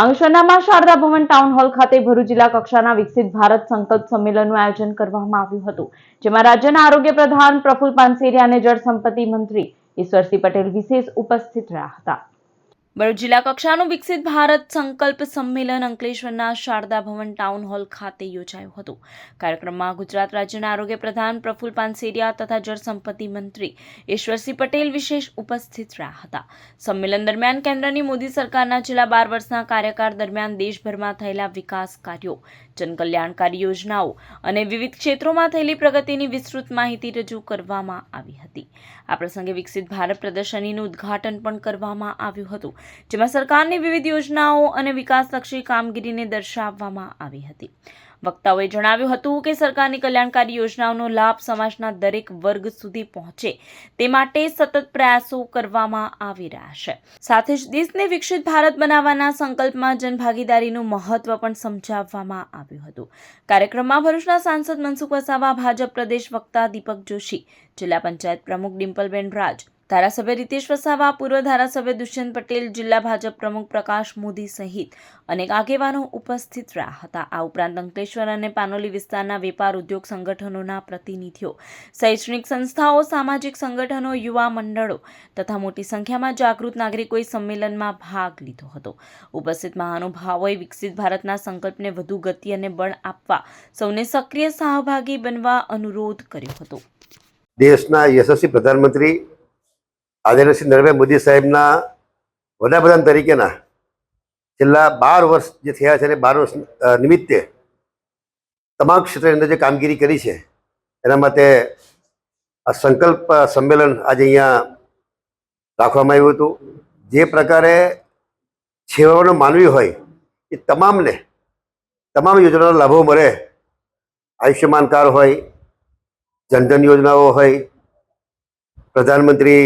અંકલેશ્વરના શારદા ભવન town hall ખાતે ભરૂચ જિલ્લા કક્ષાના વિકસિત ભારત સંકલ્પ સંમેલનનું આયોજન કરવામાં આવ્યું હતું, જેમાં રાજ્યના આરોગ્ય પ્રધાન પ્રફુલ પાનસેરિયા અને જળ સંપત્તિ મંત્રી ઈશ્વરસિંહ પટેલ વિશેષ ઉપસ્થિત રહ્યા હતા। ભરૂચ જિલ્લા કક્ષાનું વિકસિત ભારત સંકલ્પ સંમેલન અંકલેશ્વરના શારદા ભવન ટાઉન હોલ ખાતે યોજાયું હતું। કાર્યક્રમમાં ગુજરાત રાજ્યના આરોગ્ય પ્રધાન પ્રફુલ પાનસેરિયા તથા જળ સંપત્તિ મંત્રી ઈશ્વરસિંહ પટેલ વિશેષ ઉપસ્થિત રહ્યા હતા। સંમેલન દરમિયાન કેન્દ્રની મોદી સરકારના છેલ્લા 12 વર્ષના કાર્યકાળ દરમિયાન દેશભરમાં થયેલા વિકાસ કાર્યો, જનકલ્યાણકારી યોજનાઓ અને વિવિધ ક્ષેત્રોમાં થયેલી પ્રગતિની વિસ્તૃત માહિતી રજૂ કરવામાં આવી હતી। આ પ્રસંગે વિકસિત ભારત પ્રદર્શનીનું ઉદ્ઘાટન પણ કરવામાં આવ્યું હતું, જેમાં સરકારની વિવિધ યોજનાઓ અને વિકાસલક્ષી કામગીરીને દર્શાવવામાં આવી હતી। વક્તાઓએ જણાવ્યું હતું કે સરકારની કલ્યાણકારી યોજનાઓનો લાભ સમાજના દરેક વર્ગ સુધી પહોંચે તે માટે સતત પ્રયાસો કરવામાં આવી રહ્યા છે। સાથે જ દેશને વિકસિત ભારત બનાવવાના સંકલ્પમાં જનભાગીદારીનું મહત્વ પણ સમજાવવામાં આવ્યું હતું। કાર્યક્રમમાં ભરૂચના સાંસદ મનસુખ વસાવા, ભાજપ પ્રદેશ વક્તા દીપક જોશી, જિલ્લા પંચાયત પ્રમુખ ડિમ્પલબેન રાજ, ધારાસભ્ય રીતેશ વસાવા, પૂર્વ ધારાસભ્ય દુષ્યંત પટેલ, જિલ્લા ભાજપ પ્રમુખ પ્રકાશ મોદી સહિત અનેક આગેવાનો ઉપસ્થિત રહ્યા હતા। આ ઉપરાંત અંકલેશ્વર અને પાનોલી વિસ્તારના વેપાર ઉદ્યોગ સંગઠનોના પ્રતિનિધિઓ, શૈક્ષણિક સંસ્થાઓ, સામાજિક સંગઠનો, યુવા મંડળો તથા મોટી સંખ્યામાં જાગૃત નાગરિકોએ સંમેલનમાં ભાગ લીધો હતો। ઉપસ્થિત મહાનુભાવોએ વિકસિત ભારતના સંકલ્પને વધુ ગતિ અને બળ આપવા સૌને સક્રિય સહભાગી બનવા અનુરોધ કર્યો હતો। દેશના યશસ્વી પ્રધાનમંત્રી આદરણીય શ્રી નરેન્દ્ર મોદી સાહેબના વડાપ્રધાન તરીકેના છેલ્લા 12 વર્ષ જે થયા છે અને 12 વર્ષ નિમિત્તે તમામ ક્ષેત્રની અંદર જે કામગીરી કરી છે એના માટે આ સંકલ્પ સંમેલન આજે અહીંયા રાખવામાં આવ્યું હતું। જે પ્રકારે છેવાડાનો માનવી હોય એ તમામને તમામ યોજનાનો લાભો મળે, આયુષ્યમાન કાર્ડ હોય, જનધન યોજનાઓ હોય, પ્રધાનમંત્રી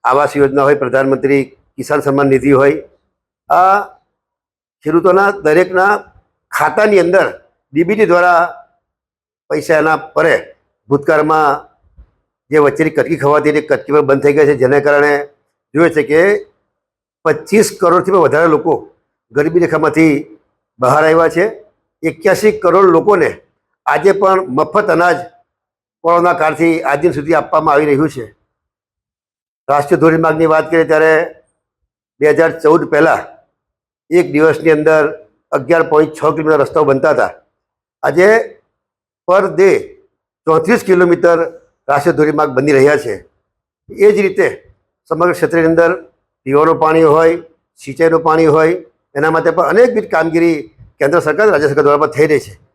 આવાસ યોજના હોય, પ્રધાનમંત્રી કિસાન સન્માન નિધિ હોય, આ ખેડૂતોના દરેકના ખાતાની અંદર ડીબીટી દ્વારા પૈસા એના પરે ભૂતકાળમાં જે વચ્ચેની કટકી ખવાતી એ કટકી પણ બંધ થઈ ગઈ છે, જેને કારણે જોઈએ છે કે 25 કરોડથી પણ વધારે લોકો ગરીબી રેખામાંથી બહાર આવ્યા છે। 81 કરોડ લોકોને આજે પણ મફત અનાજ કોરોના કાળથી આજ દિન સુધી આપવામાં આવી રહ્યું છે। રાષ્ટ્રીય ધોરીમાર્ગની વાત કરીએ ત્યારે 2014 પહેલાં એક દિવસની અંદર 11.6 કિલોમીટર રસ્તાઓ બનતા હતા, આજે પર ડે 34 કિલોમીટર રાષ્ટ્રીય ધોરીમાર્ગ બની રહ્યા છે। એ જ રીતે સમગ્ર ક્ષેત્રની અંદર પીવાનું પાણી હોય, સિંચાઈનું પાણી હોય, એના માટે પણ અનેકવિધ કામગીરી કેન્દ્ર સરકાર, રાજ્ય સરકાર દ્વારા થઈ રહી છે।